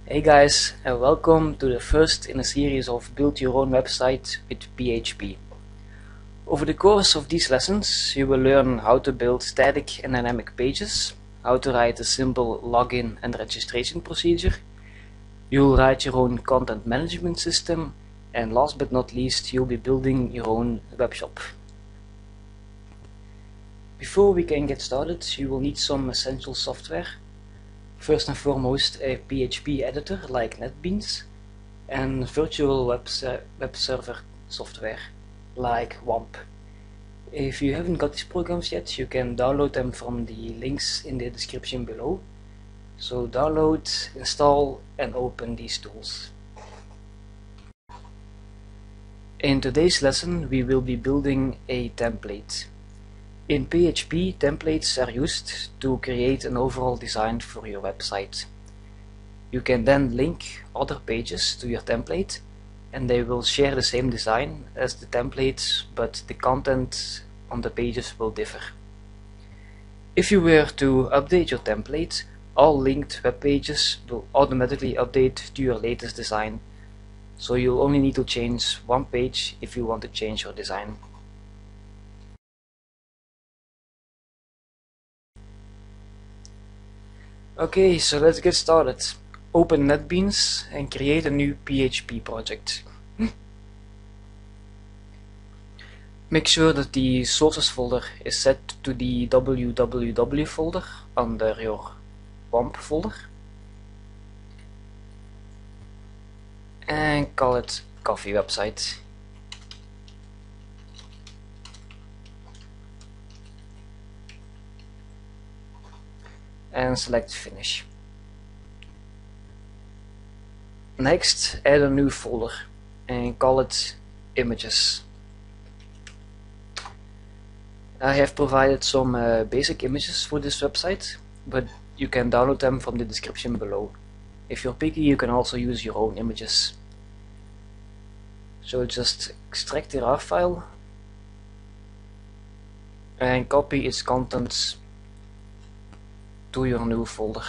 Hey guys, and welcome to the first in a series of Build Your Own Website with PHP. Over the course of these lessons, you will learn how to build static and dynamic pages, how to write a simple login and registration procedure. You'll write your own content management system, and last but not least, you'll be building your own webshop. Before we can get started, you will need some essential software. First and foremost, a PHP editor like NetBeans, and virtual web server software like WAMP. If you haven't got these programs yet, you can download them from the links in the description below. So download, install, and open these tools. In today's lesson, we will be building a template. In PHP, templates are used to create an overall design for your website. You can then link other pages to your template, and they will share the same design as the templates, but the content on the pages will differ. If you were to update your template, all linked web pages will automatically update to your latest design, so you'll only need to change one page if you want to change your design. Okay, so let's get started. Open NetBeans and create a new PHP project. Make sure that the sources folder is set to the www folder under your WAMP folder. And call it coffee website. And select finish. Next, add a new folder and call it images. I have provided some basic images for this website, but you can download them from the description below. If you're picky, you can also use your own images. So just extract the RAR file and copy its contents to your new folder.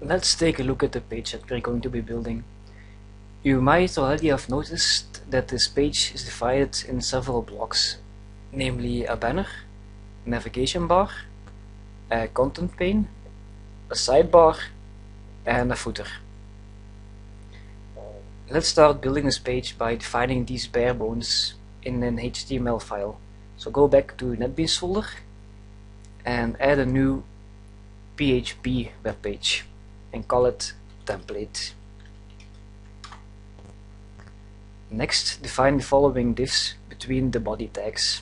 Let's take a look at the page that we're going to be building. You might already have noticed that this page is divided in several blocks, namely a banner, navigation bar, a content pane, a sidebar, and a footer. Let's start building this page by defining these bare bones in an HTML file. So go back to NetBeans folder and add a new PHP web page and call it template. Next, define the following divs between the body tags.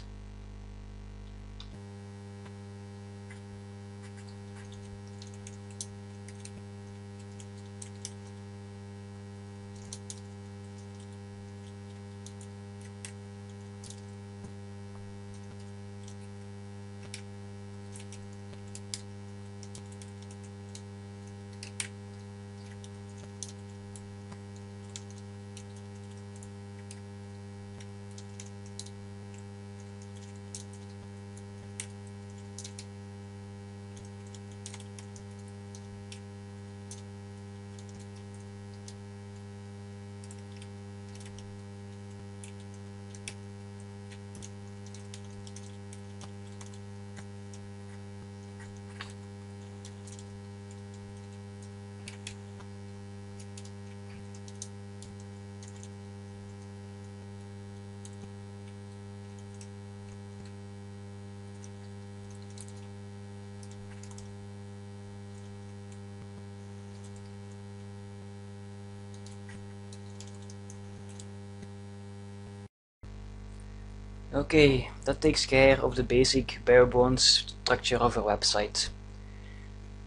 Okay, that takes care of the basic bare bones structure of a website.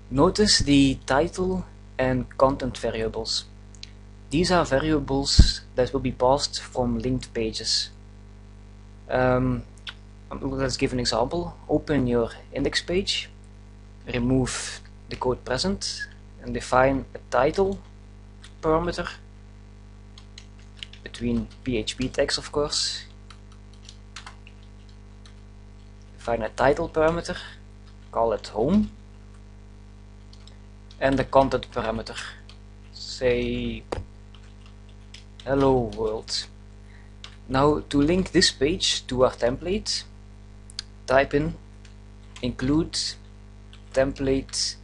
Notice the title and content variables. These are variables that will be passed from linked pages. Let's give an example. Open your index page, remove the code present, and define a title parameter between PHP tags, of course. Define a title parameter, call it home, and the content parameter, say hello world. Now to link this page to our template, type in include template.php.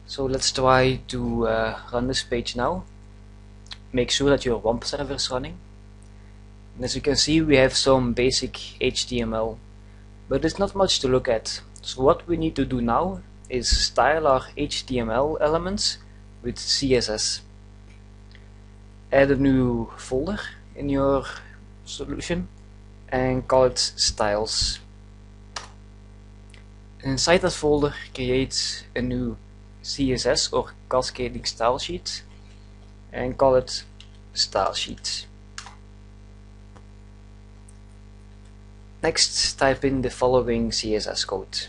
So let's try to run this page now. Make sure that your WAMP server is running. And as you can see, we have some basic HTML, but there's not much to look at. So what we need to do now is style our HTML elements with CSS. Add a new folder in your solution and call it styles. Inside that folder, create a new CSS or cascading style sheet and call it style sheet. Next, type in the following CSS code.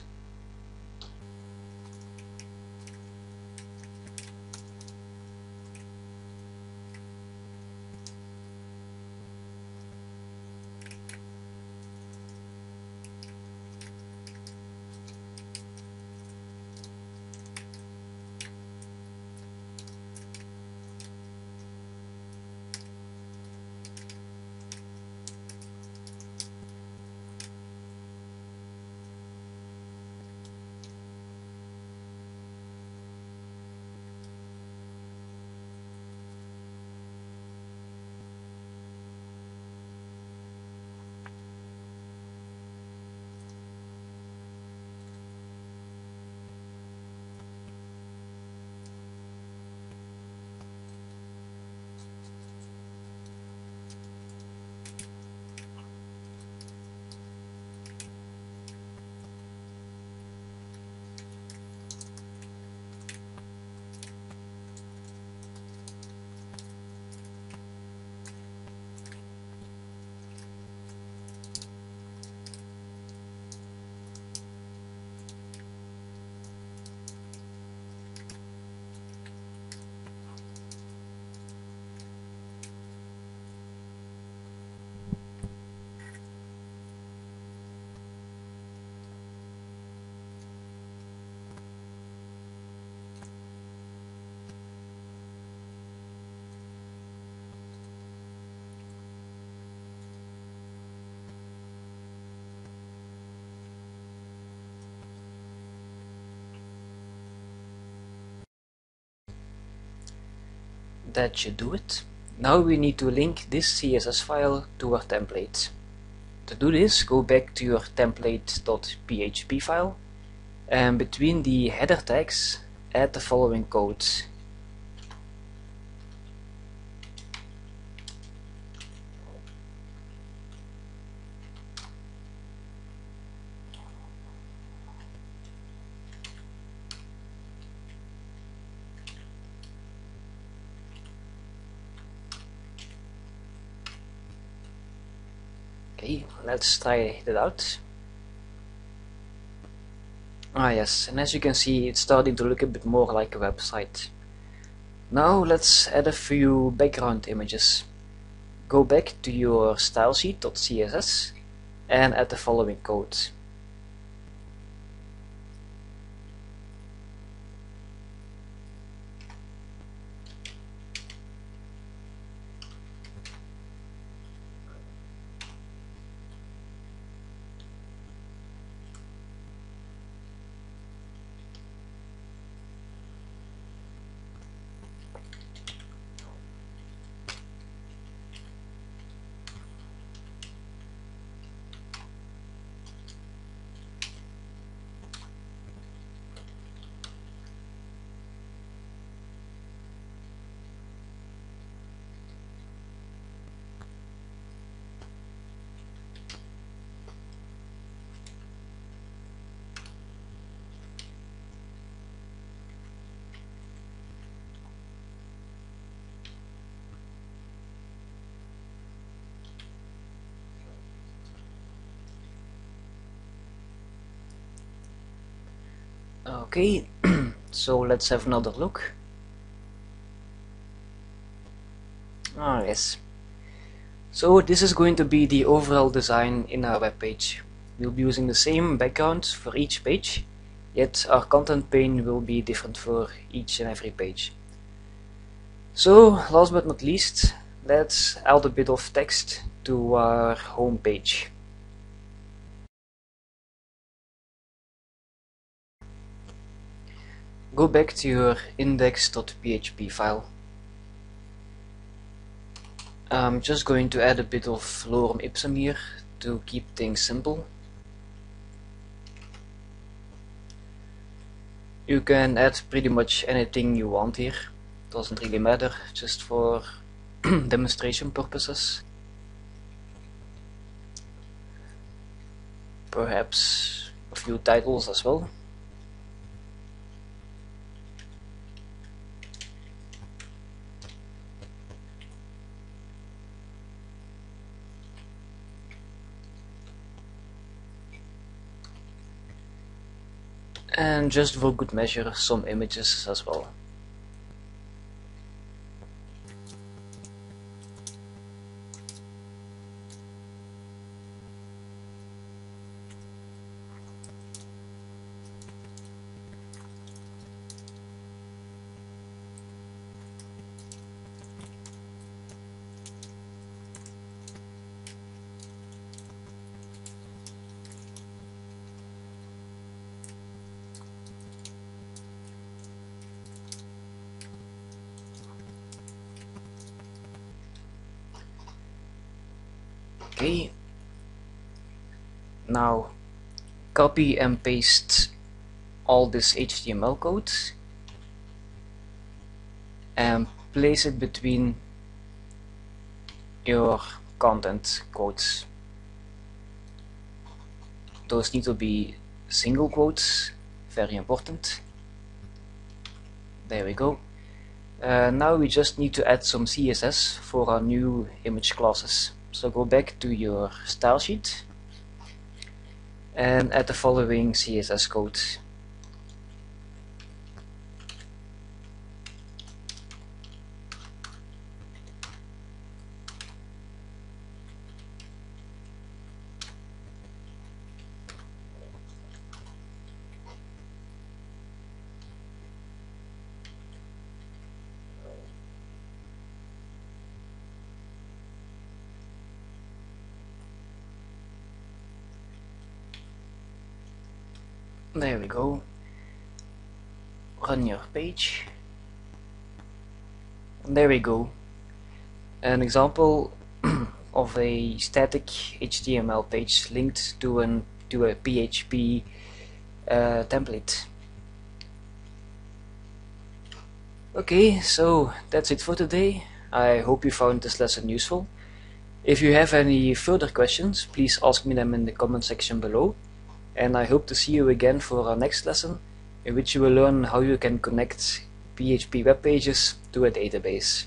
That should do it. Now we need to link this CSS file to our template. To do this, go back to your template.php file and between the header tags add the following code. Okay, let's try that out. Ah yes, and as you can see, it's starting to look a bit more like a website. Now let's add a few background images. Go back to your stylesheet.css and add the following code. Okay, So let's have another look. Ah, yes. So this is going to be the overall design in our web page. We'll be using the same background for each page, yet our content pane will be different for each and every page. So last but not least, let's add a bit of text to our home page. Go back to your index.php file. I'm just going to add a bit of lorem ipsum here to keep things simple. You can add pretty much anything you want here, doesn't really matter, just for demonstration purposes. Perhaps a few titles as well. And just for good measure, some images as well. Okay, now copy and paste all this HTML code and place it between your content quotes. Those need to be single quotes, very important. There we go. Now we just need to add some CSS for our new image classes. So go back to your style sheet and add the following CSS code. There we go. Run your page. And there we go. An example of a static HTML page linked to a PHP template. Okay, so that's it for today. I hope you found this lesson useful. If you have any further questions, please ask me them in the comment section below. And I hope to see you again for our next lesson, in which you will learn how you can connect PHP web pages to a database.